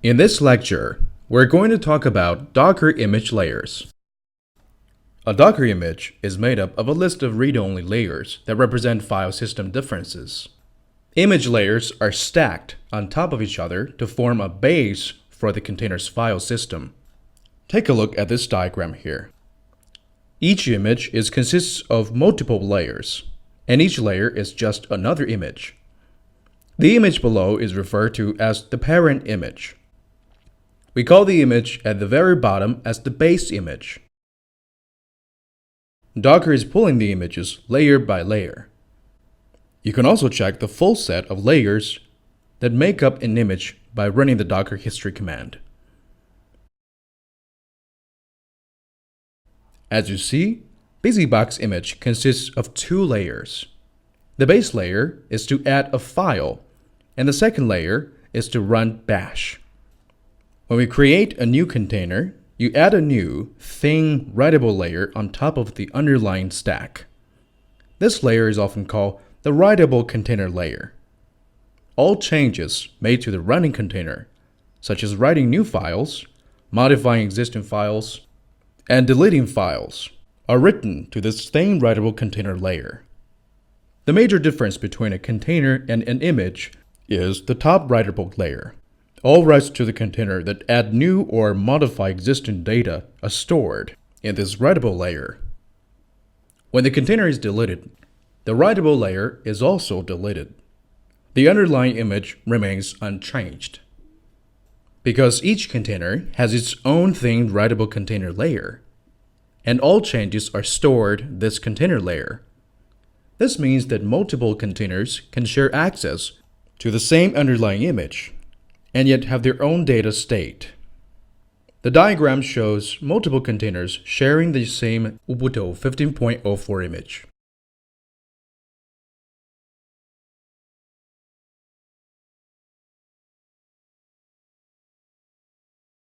In this lecture, we're going to talk about Docker image layers. A Docker image is made up of a list of read-only layers that represent file system differences. Image layers are stacked on top of each other to form a base for the container's file system. Take a look at this diagram here. Each image consists of multiple layers, and each layer is just another image. The image below is referred to as the parent image. We call the image at the very bottom as the base image. Docker is pulling the images layer by layer. You can also check the full set of layers that make up an image by running the Docker history command. As you see, BusyBox image consists of two layers. The base layer is to add a file, and the second layer is to run bash. When we create a new container, you add a new, thin, writable layer on top of the underlying stack. This layer is often called the writable container layer. All changes made to the running container, such as writing new files, modifying existing files, and deleting files, are written to this thin writable container layer. The major difference between a container and an image is the top writable layer. All writes to the container that add new or modify existing data are stored in this writable layer. When the container is deleted, the writable layer is also deleted. The underlying image remains unchanged. Because each container has its own thin writable container layer, and all changes are stored in this container layer. This means that multiple containers can share access to the same underlying image, and yet have their own data state. The diagram shows multiple containers sharing the same Ubuntu 15.04 image.